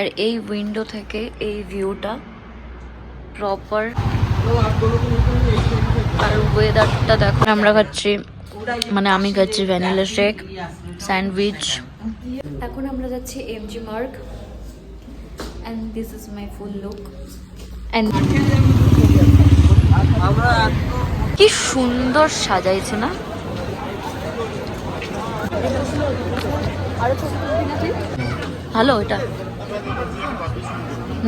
আর এই উইন্ডো থেকে এই ভিউটা প্রপার, আর ওয়েদারটা দেখো। আমরা খাচ্ছি, মানে আমি খাচ্ছি ভ্যানিলা শেক, স্যান্ডউইচ। এখন আমরা যাচ্ছি MG Marg, and this is my full look. And কি সুন্দর সাজাইছে না? ভালো, এটা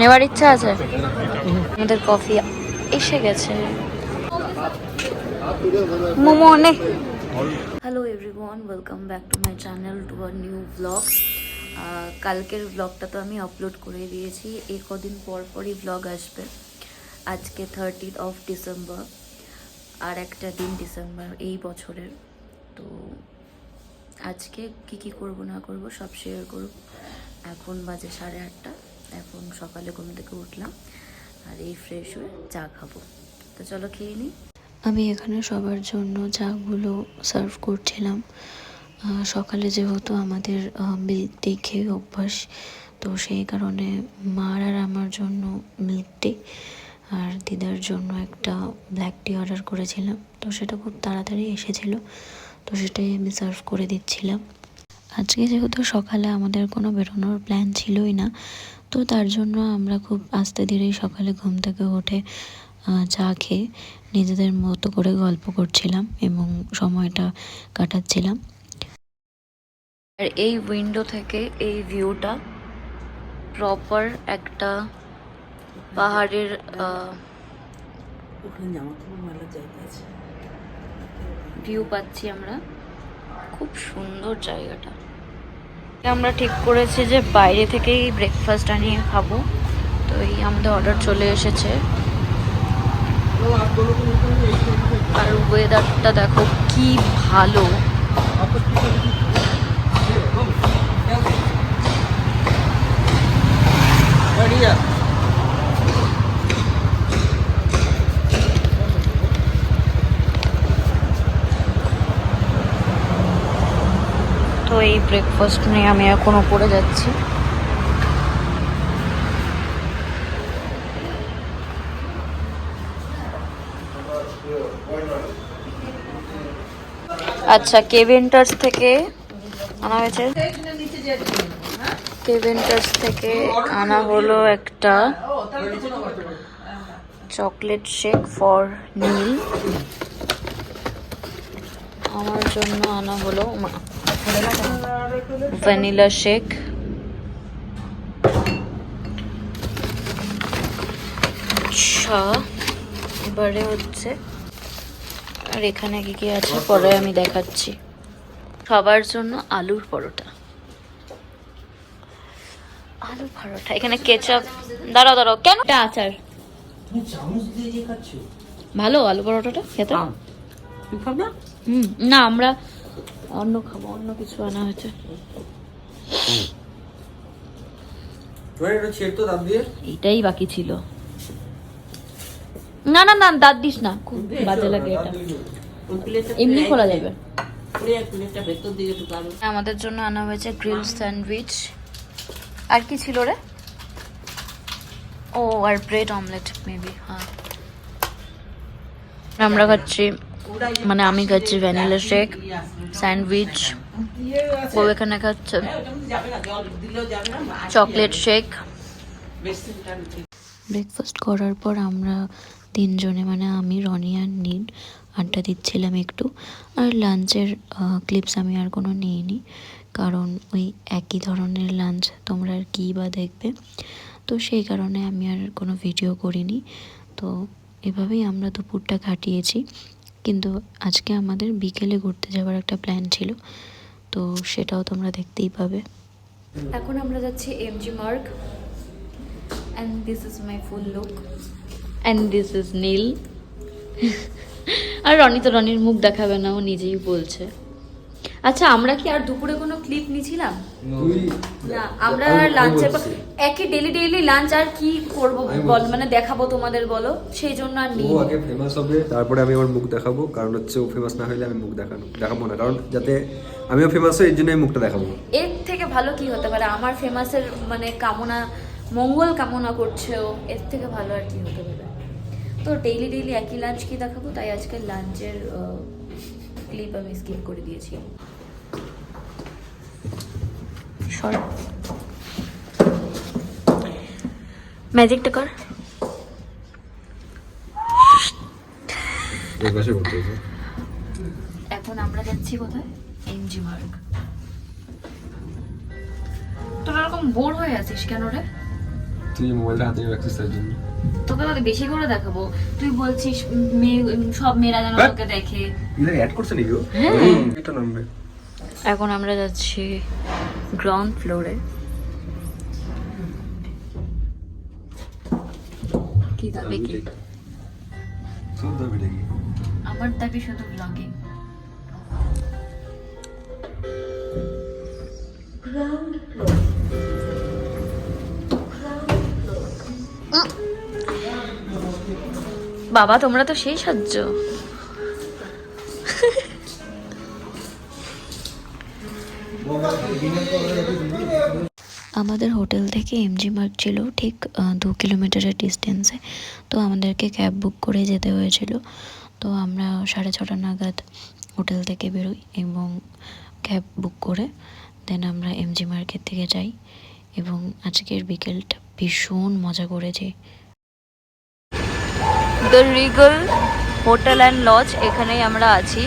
নেওয়ার ইচ্ছা আছে। আমাদের কফি এসে গেছে। মোমো নে। Hello everyone, welcome back to my channel, to a new blog. কালকের ব্লগটা তো আমি আপলোড করে দিয়েছি, এই কদিন পর পরই ব্লগ আসবে। আজকে 30th of ডিসেম্বর, আর একটা দিন ডিসেম্বর এই বছরের। তো আজকে কি করব না করব সব শেয়ার করব। এখন বাজে 8:30, এখন সকালে ঘুম থেকে উঠলাম আর এই ফ্রেশ হয়ে চা খাবো। তো চলো খেয়ে নিই। আমি এখানে সবার জন্য চাগুলো সার্ভ করছিলাম। সকালে যেহেতু আমাদের মিল্ক টি খেয়ে অভ্যাস, তো সেই কারণে মার আর আমার জন্য মিল্ক টি আর দিদার জন্য একটা ব্ল্যাক টি অর্ডার করেছিলাম। তো সেটা খুব তাড়াতাড়ি এসেছিলো, তো সেটাই আমি সার্ভ করে দিচ্ছিলাম। আজকে যেহেতু সকালে আমাদের কোনো বেরোনোর প্ল্যান ছিলই না, তো তার জন্য আমরা খুব আস্তে ধীরেই সকালে ঘুম থেকে উঠে চা খেয়ে নিজেদের মতো করে গল্প করছিলাম এবং সময়টা কাটাচ্ছিলাম। আর এই উইন্ডো থেকে এই ভিউটা প্রপার একটা পাহাড়ের ভিউ পাচ্ছি আমরা। খুব সুন্দর জায়গাটা। আমরা ঠিক করেছি যে বাইরে থেকেই ব্রেকফাস্ট আনিয়ে খাবো। তো এই আমাদের অর্ডার চলে এসেছে। আর ওয়েদারটা দেখো কি ভালো। তো এই ব্রেকফাস্ট নিয়ে আমি এখন উপরে যাচ্ছি। আচ্ছা, কেভেন্টার্স থেকে আনা হয়েছে। কেভেন্টার্স থেকে আনা হলো একটা চকলেট শেক ফর নীল। আমার জন্য আনা হলো ভ্যানিলা শেক। আচ্ছা, এবারে হচ্ছে, আর এখানে কি কি আছে পরে আমি দেখাচ্ছি। সবার জন্য আলুর পরোটা। আলু পরোটা, এখানে কেচাপ। দাঁড়াও কেন? এটা আচার। ভালো আলু পরোটাটা খেতে। না, আমরা অন্য খাবো, অন্য কিছু আনা হয়েছে। এটাই বাকি ছিল। না না না, দাঁত দিস না, খুব বাজে লাগে এটা। এমনি খোলা যাবে। আমাদের জন্য আনা হয়েছে গ্রিল স্যান্ডউইচ। আর কি ছিল রে? ও, আর ব্রেড অমলেট মেবি। হ্যাঁ, আমরা খাচ্ছি, মানে আমি খাচ্ছি ভ্যানিলা শেক, স্যান্ডউইচ। ও এখানে খাচ্ছে চকলেট শেক। ব্রেকফাস্ট করার পর আমরা তিনজনে, মানে আমি, রনি আর নীল আড্ডা দিচ্ছিলাম একটু। আর লাঞ্চের ক্লিপস আমি আর কোনো নিইনি, কারণ ওই একই ধরনের লাঞ্চ তোমরা আর কী বা দেখবে। তো সেই কারণে আমি আর কোনো ভিডিও করিনি। তো এভাবেই আমরা দুপুরটা কাটিয়েছি। কিন্তু আজকে আমাদের বিকেলে ঘুরতে যাওয়ার একটা প্ল্যান ছিল, তো সেটাও তোমরা দেখতেই পাবে। এখন আমরা যাচ্ছি MG Marg, and this is my full look, and this is Neel. আর রনি তো, রনির মুখ দেখাবে না, ও নিজেই বলছে। আচ্ছা, আমরা কি আর দুপুরে কোনো ক্লিপ নিয়েছিলাম? না, আমরা লাঞ্চের পর একই ডেলি ডেলি লাঞ্চ আর কি করব বল, মানে দেখাবো তোমাদের বলো, সেই জন্য আর নেই। ও আগে ফেমাস হবে, তারপরে আমি আমার মুখ দেখাবো, কারণ হচ্ছে ও ফেমাস না হলে আমি মুখ দেখাবো না, কারণ যাতে আমিও ফেমাস হই, এর জন্য আমি মুখটা দেখাবো। এর থেকে ভালো কি হতে পারে? আমার ফেমাসের মানে কামনা, মঙ্গল কামনা করছে ও, এর থেকে ভালো আর কি হতে পারে? তো ডেইলি ডেইলি একই লাঞ্চ কি দেখাবো, তাই আজকে লাঞ্চের ক্লিপ আমি স্কিপ করে দিয়েছি। ম্যাজিকটা কর। এখন আমরা যাচ্ছি কোথায়? এমজি মার্গ। তোরা এরকম বোর হয়ে আছিস কেন রে? তুই মোবাইলটা হাতে নিয়ে রাখছিস তার জন্য। তোকে তো বেশি করে দেখাবো, তুই বলছিস সব মেয়েরা যেন তোকে দেখে। এটা অ্যাড করছে নাকি ও? এটা নামবে। এখন আমরা যাচ্ছি গ্রাউন্ড ফ্লোরে। কি দাবি কি? তোর দাবিটা কি? আমার দাবি শুধু ব্লগিং। বাবা তোমরা তো সেই সাহায্য। আমাদের হোটেল থেকে এমজি মার্গ ছিল ঠিক 2 কিলোমিটারের ডিস্টেন্সে। তো আমাদেরকে ক্যাব বুক করে যেতে হয়েছিল। তো আমরা 6:30 নাগাদ হোটেল থেকে বেরোই এবং ক্যাব বুক করে দেন আমরা এমজি মার্গের থেকে যাই, এবং আজকের বিকেলটা ভীষণ মজা করেছি। The Regal hotel and lodge, এখানেই আমরা আছি।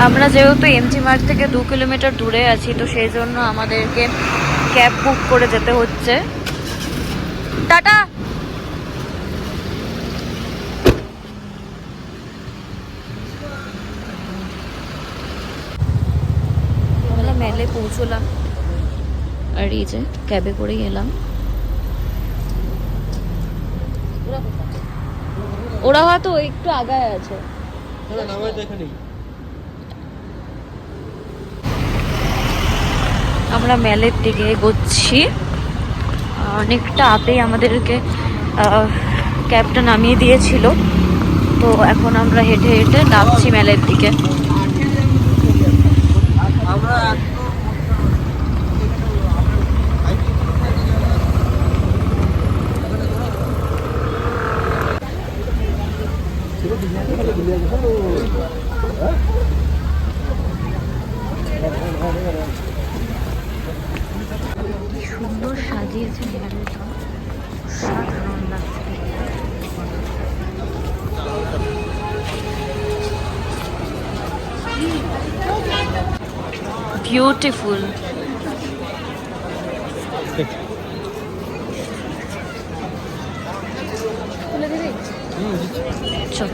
আমরা যেহেতু এমজি মার্গ থেকে 2 কিলোমিটার দূরে আছি, তো সেই জন্য আমাদেরকে ক্যাব বুক করে যেতে হচ্ছে। টাটা। আমরা মেলে পৌঁছলাম, আর এই যে ক্যাবে করেই এলাম। ওরা হয়তো একটু আগায় আছে। আমরা মেলের দিকে এগোচ্ছি। অনেকটা আগেই আমাদেরকে ক্যাবটা নামিয়ে দিয়েছিল, তো এখন আমরা হেঁটে হেঁটে নামছি মেলের দিকে। সুন্দর সাজিয়েছে মেলাটা, সাধারণ লাগছে। বিউটিফুল। চল।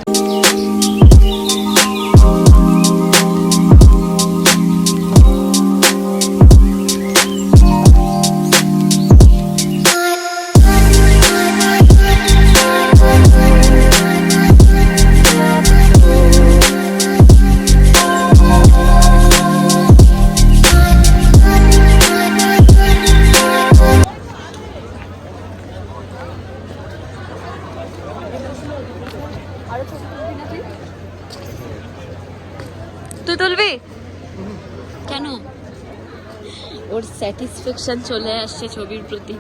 তুই তুলবি কেন? ওর স্যাটিসফ্যাকশন চলে আসছে ছবির প্রতি।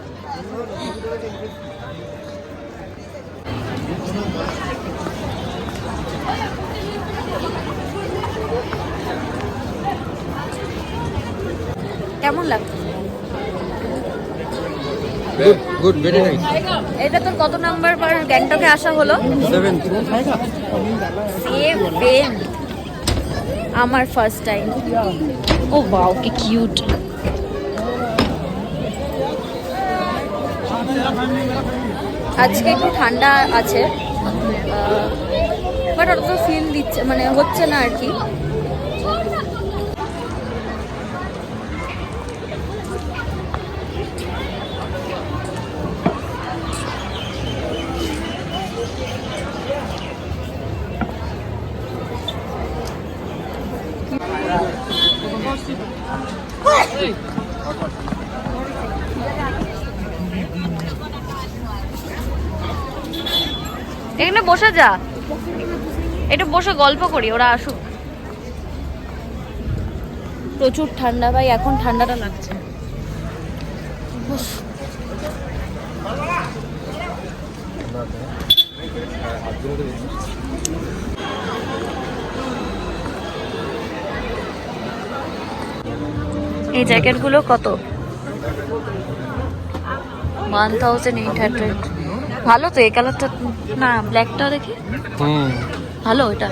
কেমন লাগছে? Good, very nice. এটা তোর কত নাম্বার বার গ্যাংটকে আসা হলো? 7। আমার ফার্স্ট টাইম। ও ওয়াও, কি কিউট। আজকে একটু ঠান্ডা আছে, বাট ওটা তো ফিল দিচ্ছে, মানে হচ্ছে না আর কি। এখানে বসে যা, একটু বসে গল্প করি, ওরা আসুক। প্রচুর ঠান্ডা ভাই, এখন ঠান্ডাটা লাগছে। এই জ্যাকেটগুলো কত? 1800। ভালো তো এই কালারটা, না ব্ল্যাকটা দেখি। ভালো এটা,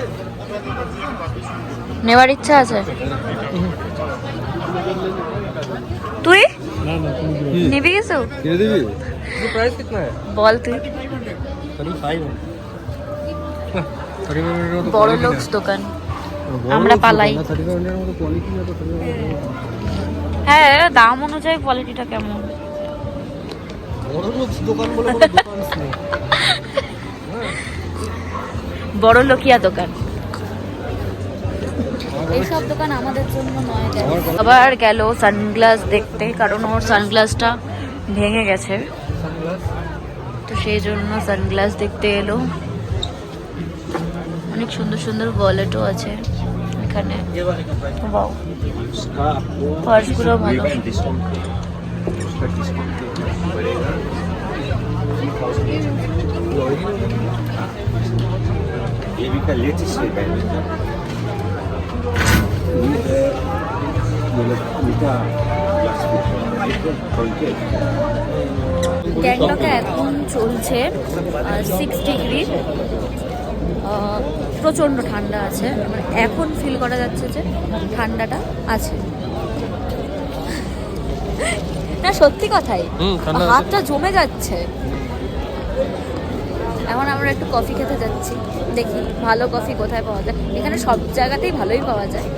নেওয়ার ইচ্ছা আছে। তুই নিবি কিছু? বল তুই। বড় লোকস দোকান, আমরা পালাই। হ্যাঁ, দাম অনুযায়ী কোয়ালিটিটা কেমন। বড় লোকিয়া দোকান, এইসব দোকান আমাদের জন্য নয়। আবার গেল সানগ্লাস দেখতে, কারণ ওর সানগ্লাসটা ভেঙে গেছে, তো সেই জন্য সানগ্লাস দেখতে এলো। অনেক সুন্দর সুন্দর ওয়ালেটও আছে এখানে। পার্সগুলো ভালো। গ্যাংটকে এখন চলছে 6 ডিগ্রি, প্রচণ্ড ঠান্ডা আছে। মানে এখন ফিল করা যাচ্ছে যে ঠান্ডাটা আছে। না সত্যি কথাই, হাতটা জমে যাচ্ছে। এখন আমরা একটু কফি খেতে যাচ্ছি, দেখি ভালো কফি কোথায় পাওয়া যায়। এখানে সব জায়গাতেই ভালোই পাওয়া যায়,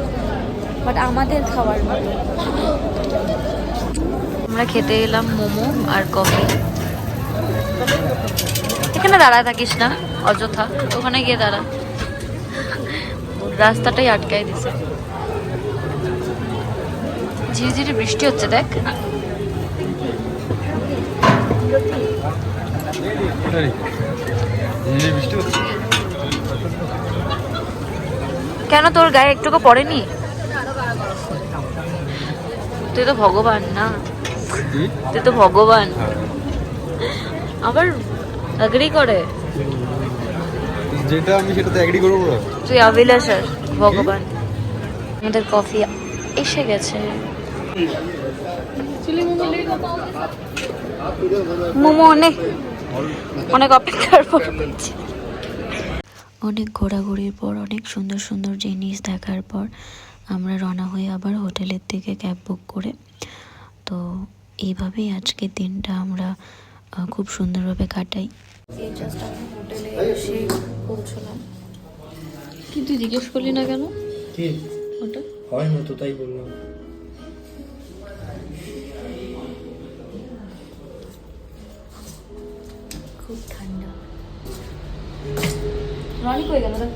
বাট আমাদের খাওয়ার মতো। আমরা খেতে এলাম মোমো আর কফি। এখানে দাঁড়ায় থাকিস না অযথা, ওখানে গিয়ে দাঁড়া, রাস্তাটাই আটকাই দিছে। ঝিরিঝিরি বৃষ্টি হচ্ছে দেখ। কেন তোর গায়ে একটুকু পড়েনি? তুই তো ভগবান না, তুই তো ভগবান। আবার এগ্রি করে, যেটা আমি সেটাতে এগ্রি করব না। তুই অভিলাষার ভগবান। আমাদের কফি এসে গেছে। মোমো অনেক অপেক্ষার পর পেয়েছি। অনেক ঘোরাঘুরির পর, অনেক সুন্দর সুন্দর জিনিস দেখার পর আমরা রওনা হয়ে আবার হোটেলের দিকে ক্যাব বুক করে। তো এইভাবেই আজকের দিনটা আমরা খুব সুন্দরভাবে কাটাই। এই জাস্ট আমি হোটেলে এসে পৌঁছলাম। কি তুই জিজ্ঞেস করলি না কেন? কি ওটা হয় না তো, তাই বললাম। খুব ঠান্ডা। রনি কই গেল রে?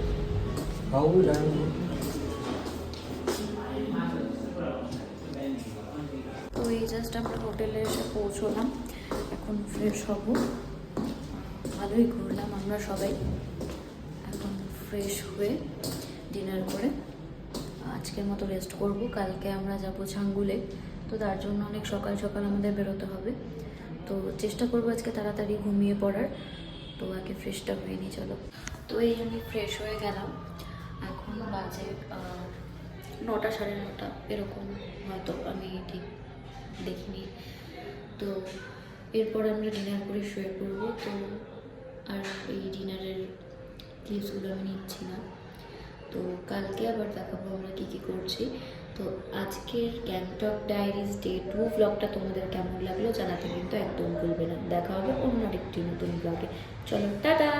তো এই জাস্ট আমরা হোটেলে এসে পৌঁছলাম, এখন ফ্রেশ হব। ভালোই ঘুরলাম আমরা সবাই। এখন ফ্রেশ হয়ে ডিনার করে আজকের মতো রেস্ট করব। কালকে আমরা যাব ছাঙ্গুলে, তো তার জন্য অনেক সকাল সকাল আমাদের বেরোতে হবে। তো চেষ্টা করবো আজকে তাড়াতাড়ি ঘুমিয়ে পড়ার। তো আগে ফ্রেশটা হয়ে নিই চলো। তো এই আমি ফ্রেশ হয়ে গেলাম। এখন বাজে 9টা 9:30 এরকম, হয়তো আমি ঠিক দেখিনি। তো এরপর আমরা ডিনার করে শুয়ে পড়বো। তো আর এই ডিনারের ক্লিপসগুলো আমি নিচ্ছি না, তো কালকে আবার দেখাবো আমরা কী কী করছি। তো আজকের গ্যাংটক ডায়েরিজ ডে 2 ব্লগটা তোমাদের কেমন লাগলো জানাতে কিন্তু একদম ভুলবে না। দেখা হবে অন্য আরেকটি নতুন ব্লগে। চলো টাটা।